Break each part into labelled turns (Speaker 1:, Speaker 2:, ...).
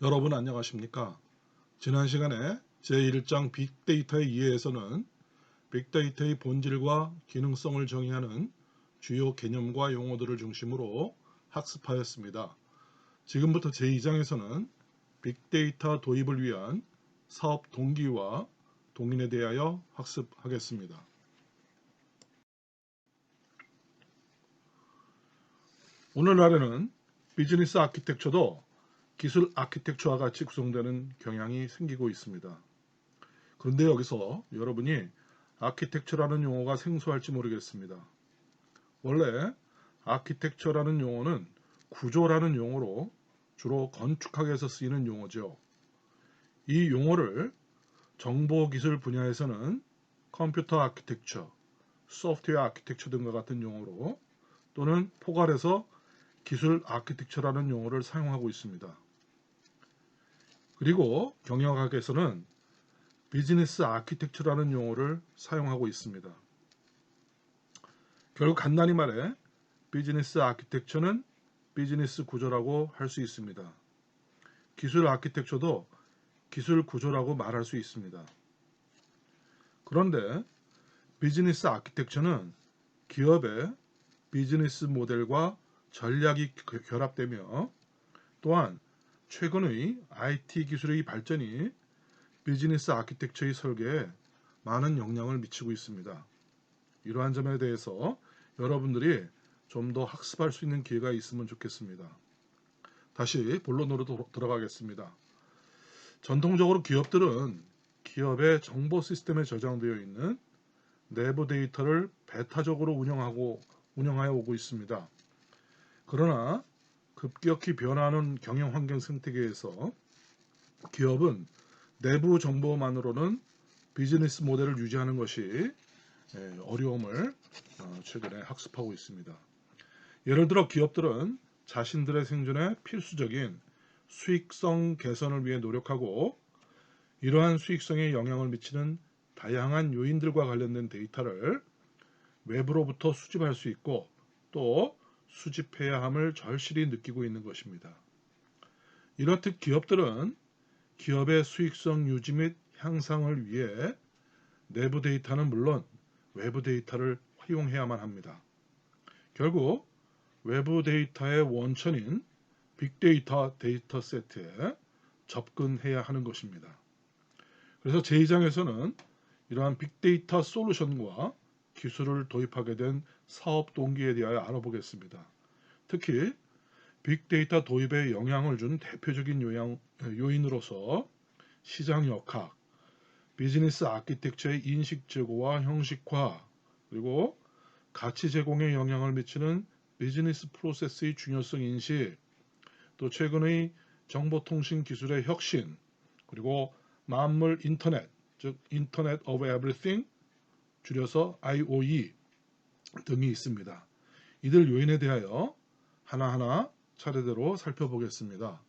Speaker 1: 여러분 안녕하십니까? 지난 시간에 제1장 빅데이터의 이해에서는 빅데이터의 본질과 기능성을 정의하는 주요 개념과 용어들을 중심으로 학습하였습니다. 지금부터 제2장에서는 빅데이터 도입을 위한 사업 동기와 동인에 대하여 학습하겠습니다. 오늘날에는 비즈니스 아키텍처도 기술 아키텍처와 같이 구성되는 경향이 생기고 있습니다. 그런데 여기서 여러분이 아키텍처라는 용어가 생소할지 모르겠습니다. 원래 아키텍처라는 용어는 구조라는 용어로 주로 건축학에서 쓰이는 용어죠. 이 용어를 정보기술 분야에서는 컴퓨터 아키텍처, 소프트웨어 아키텍처 등과 같은 용어로 또는 포괄해서 기술 아키텍처라는 용어를 사용하고 있습니다. 그리고 경영학에서는 비즈니스 아키텍처라는 용어를 사용하고 있습니다. 결국 간단히 말해 비즈니스 아키텍처는 비즈니스 구조라고 할 수 있습니다. 기술 아키텍처도 기술 구조라고 말할 수 있습니다. 그런데 비즈니스 아키텍처는 기업의 비즈니스 모델과 전략이 결합되며 또한 최근의 IT 기술의 발전이 비즈니스 아키텍처의 설계에 많은 영향을 미치고 있습니다. 이러한 점에 대해서 여러분들이 좀 더 학습할 수 있는 기회가 있으면 좋겠습니다. 다시 본론으로 들어가겠습니다. 전통적으로 기업들은 기업의 정보 시스템에 저장되어 있는 내부 데이터를 배타적으로 운영하여 오고 있습니다. 그러나 급격히 변화하는 경영 환경 생태계에서 기업은 내부 정보만으로는 비즈니스 모델을 유지하는 것이 어려움을 최근에 학습하고 있습니다. 예를 들어 기업들은 자신들의 생존에 필수적인 수익성 개선을 위해 노력하고 이러한 수익성에 영향을 미치는 다양한 요인들과 관련된 데이터를 외부로부터 수집할 수 있고 또 수집해야 함을 절실히 느끼고 있는 것입니다. 이렇듯 기업들은 기업의 수익성 유지 및 향상을 위해 내부 데이터는 물론 외부 데이터를 활용해야만 합니다. 결국 외부 데이터의 원천인 빅데이터 데이터 세트에 접근해야 하는 것입니다. 그래서 제2장에서는 이러한 빅데이터 솔루션과 기술을 도입하게 된 사업 동기에 대하여 알아보겠습니다. 특히 빅데이터 도입에 영향을 준 대표적인 요인으로서 시장 역학, 비즈니스 아키텍처의 인식 제고와 형식화, 그리고 가치 제공에 영향을 미치는 비즈니스 프로세스의 중요성 인식, 또 최근의 정보통신 기술의 혁신, 그리고 만물 인터넷, 즉 인터넷 오브 에브리띵, 줄여서 IoE 등이 있습니다. 이들 요인에 대하여 하나하나 차례대로 살펴보겠습니다.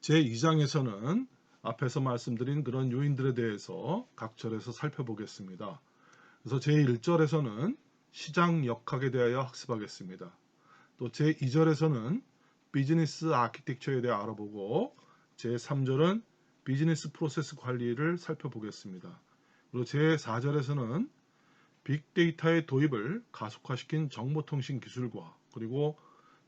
Speaker 1: 제2장에서는 앞에서 말씀드린 그런 요인들에 대해서 각 절에서 살펴보겠습니다. 그래서 제1절에서는 시장 역학에 대하여 학습하겠습니다. 또 제2절에서는 비즈니스 아키텍처에 대해 알아보고 제3절은 비즈니스 프로세스 관리를 살펴보겠습니다. 그리고 제4절에서는 빅데이터의 도입을 가속화시킨 정보통신 기술과 그리고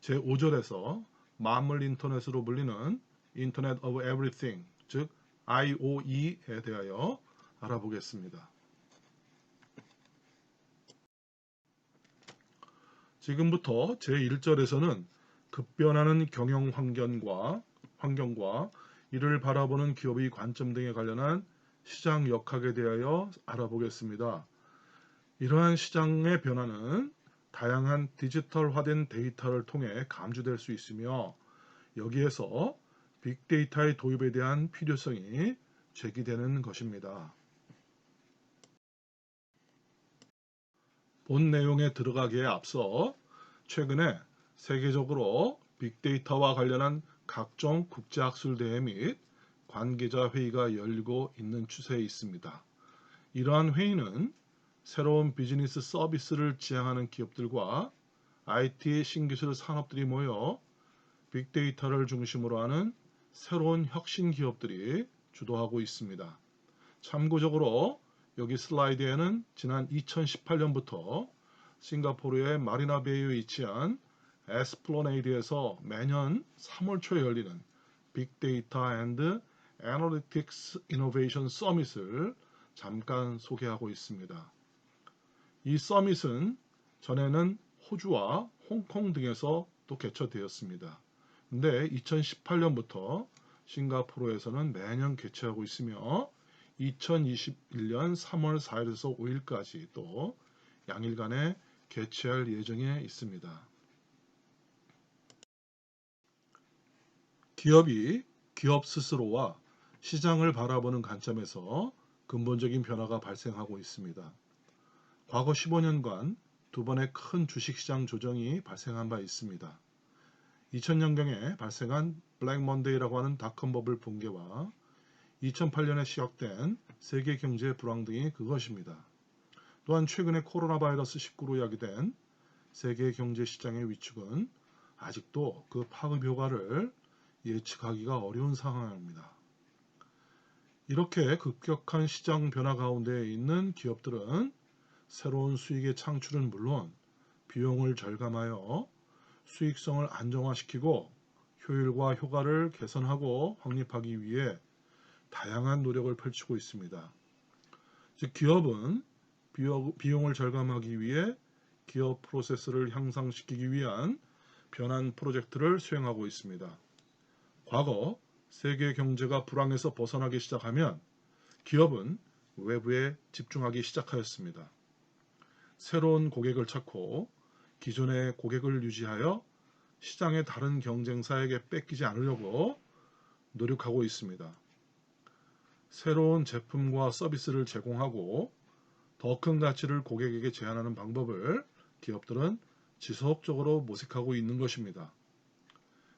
Speaker 1: 제5절에서 만물 인터넷으로 불리는 인터넷 오브 에브리띵, 즉 IoE에 대하여 알아보겠습니다. 지금부터 제1절에서는 급변하는 경영 환경과 이를 바라보는 기업의 관점 등에 관련한 시장 역학에 대하여 알아보겠습니다. 이러한 시장의 변화는 다양한 디지털화된 데이터를 통해 감지될 수 있으며 여기에서 빅데이터의 도입에 대한 필요성이 제기되는 것입니다. 본 내용에 들어가기에 앞서 최근에 세계적으로 빅데이터와 관련한 각종 국제학술대회 및 관계자 회의가 열리고 있는 추세에 있습니다. 이러한 회의는 새로운 비즈니스 서비스를 지향하는 기업들과 IT 신기술 산업들이 모여 빅데이터를 중심으로 하는 새로운 혁신 기업들이 주도하고 있습니다. 참고적으로 여기 슬라이드에는 지난 2018년부터 싱가포르의 마리나베이에 위치한 에스플래네이드에서 매년 3월 초에 열리는 빅데이터 앤드 애널리틱스 이노베이션 서밋을 잠깐 소개하고 있습니다. 이 서밋은 전에는 호주와 홍콩 등에서 또 개최되었습니다. 근데 2018년부터 싱가포르에서는 매년 개최하고 있으며 2021년 3월 4일에서 5일까지 또 양일간에 개최할 예정에 있습니다. 기업이 기업 스스로와 시장을 바라보는 관점에서 근본적인 변화가 발생하고 있습니다. 과거 15년간 두 번의 큰 주식시장 조정이 발생한 바 있습니다. 2000년경에 발생한 블랙 먼데이라고 하는 닷컴 버블 붕괴와 2008년에 시작된 세계 경제 불황 등이 그것입니다. 또한 최근에 코로나 바이러스 19로 야기된 세계 경제 시장의 위축은 아직도 그 파급 효과를 예측하기가 어려운 상황입니다. 이렇게 급격한 시장 변화 가운데 있는 기업들은 새로운 수익의 창출은 물론 비용을 절감하여 수익성을 안정화시키고 효율과 효과를 개선하고 확립하기 위해 다양한 노력을 펼치고 있습니다. 즉 기업은 비용을 절감하기 위해 기업 프로세스를 향상시키기 위한 변환 프로젝트를 수행하고 있습니다. 과거 세계 경제가 불황에서 벗어나기 시작하면 기업은 외부에 집중하기 시작하였습니다. 새로운 고객을 찾고 기존의 고객을 유지하여 시장의 다른 경쟁사에게 뺏기지 않으려고 노력하고 있습니다. 새로운 제품과 서비스를 제공하고 더 큰 가치를 고객에게 제안하는 방법을 기업들은 지속적으로 모색하고 있는 것입니다.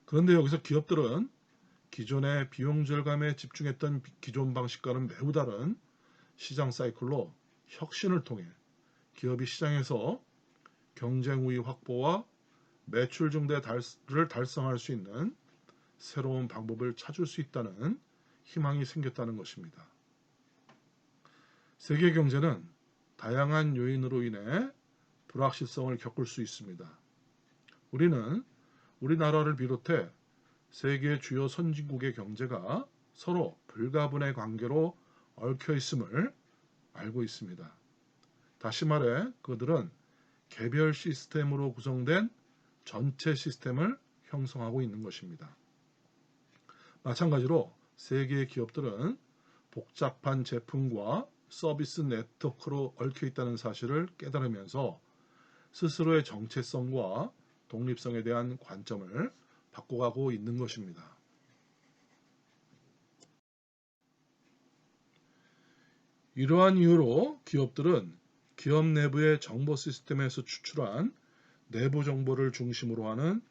Speaker 1: 그런데 여기서 기업들은 기존의 비용 절감에 집중했던 기존 방식과는 매우 다른 시장 사이클로 혁신을 통해 기업이 시장에서 경쟁 우위 확보와 매출 증대를 달성할 수 있는 새로운 방법을 찾을 수 있다는 희망이 생겼다는 것입니다. 세계 경제는 다양한 요인으로 인해 불확실성을 겪을 수 있습니다. 우리는 우리나라를 비롯해 세계 주요 선진국의 경제가 서로 불가분의 관계로 얽혀 있음을 알고 있습니다. 다시 말해 그들은 개별 시스템으로 구성된 전체 시스템을 형성하고 있는 것입니다. 마찬가지로 세계의 기업들은 복잡한 제품과 서비스 네트워크로 얽혀 있다는 사실을 깨달으면서 스스로의 정체성과 독립성에 대한 관점을 바꿔가고 있는 것입니다. 이러한 이유로 기업들은 기업 내부의 정보 시스템에서 추출한 내부 정보를 중심으로 하는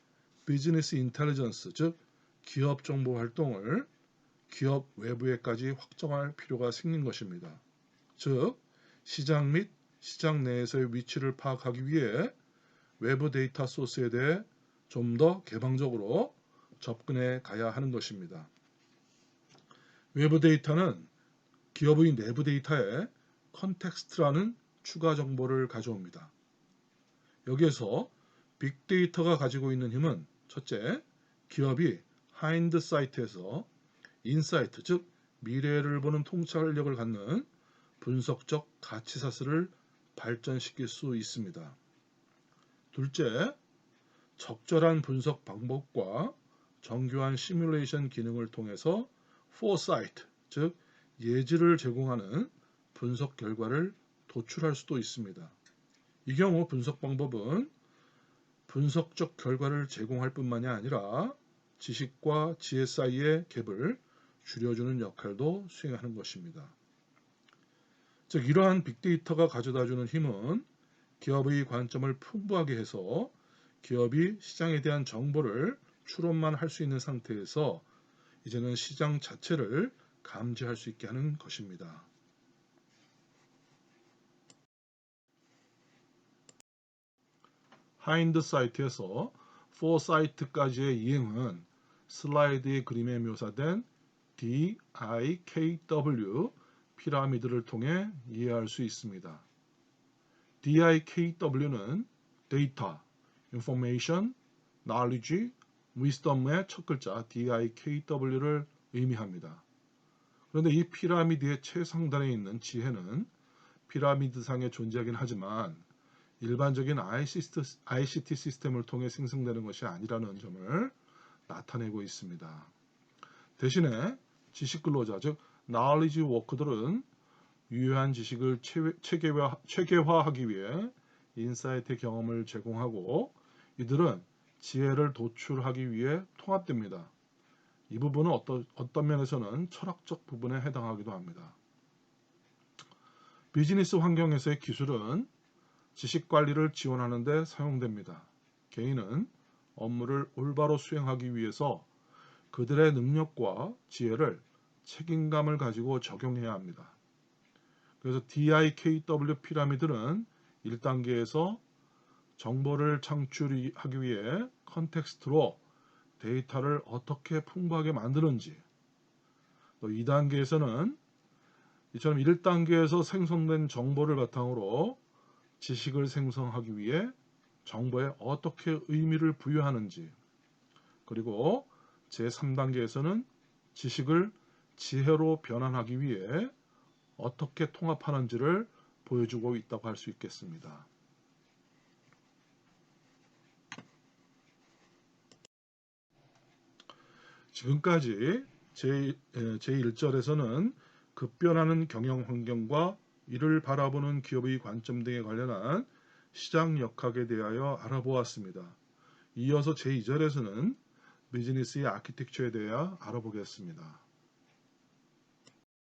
Speaker 1: 비즈니스 인텔리전스, 즉 기업 정보 활동을 기업 외부에까지 확정할 필요가 생긴 것입니다. 즉 시장 및 시장 내에서의 위치를 파악하기 위해 외부 데이터 소스에 대해 좀 더 개방적으로 접근해 가야 하는 것입니다. 외부 데이터는 기업의 내부 데이터에 컨텍스트라는 추가 정보를 가져옵니다. 여기에서 빅데이터가 가지고 있는 힘은 첫째, 기업이 하인드사이트에서 인사이트, 즉 미래를 보는 통찰력을 갖는 분석적 가치사슬을 발전시킬 수 있습니다. 둘째, 적절한 분석 방법과 정교한 시뮬레이션 기능을 통해서 포사이트, 즉 예지를 제공하는 분석 결과를 도출할 수도 있습니다. 이 경우 분석 방법은 분석적 결과를 제공할 뿐만이 아니라 지식과 지혜 사이의 갭을 줄여주는 역할도 수행하는 것입니다. 즉 이러한 빅데이터가 가져다주는 힘은 기업의 관점을 풍부하게 해서 기업이 시장에 대한 정보를 추론만 할 수 있는 상태에서 이제는 시장 자체를 감지할 수 있게 하는 것입니다. 하인드 사이트에서 포사이트까지의 이행은 슬라이드의 그림에 묘사된 DIKW 피라미드를 통해 이해할 수 있습니다. DIKW는 데이터, information, knowledge, wisdom의 첫 글자 DIKW를 의미합니다. 그런데 이 피라미드의 최상단에 있는 지혜는 피라미드상에 존재하긴 하지만 일반적인 ICT 시스템을 통해 생성되는 것이 아니라는 점을 나타내고 있습니다. 대신에 지식 근로자, 즉 knowledge worker들은 유효한 지식을 체계화하기 위해 인사이트 경험을 제공하고 이들은 지혜를 도출하기 위해 통합됩니다. 이 부분은 어떤 면에서는 철학적 부분에 해당하기도 합니다. 비즈니스 환경에서의 기술은 지식 관리를 지원하는 데 사용됩니다. 개인은 업무를 올바로 수행하기 위해서 그들의 능력과 지혜를 책임감을 가지고 적용해야 합니다. 그래서 DIKW 피라미드는 1단계에서 정보를 창출하기 위해 컨텍스트로 데이터를 어떻게 풍부하게 만드는지, 또 2단계에서는 이처럼 1단계에서 생성된 정보를 바탕으로 지식을 생성하기 위해 정보에 어떻게 의미를 부여하는지, 그리고 제3단계에서는 지식을 지혜로 변환하기 위해 어떻게 통합하는지를 보여주고 있다고 할 수 있겠습니다. 지금까지 제1절에서는 급변하는 경영 환경과 이를 바라보는 기업의 관점 등에 관련한 시장 역학에 대하여 알아보았습니다. 이어서 제2절에서는 비즈니스의 아키텍처에 대해 알아보겠습니다.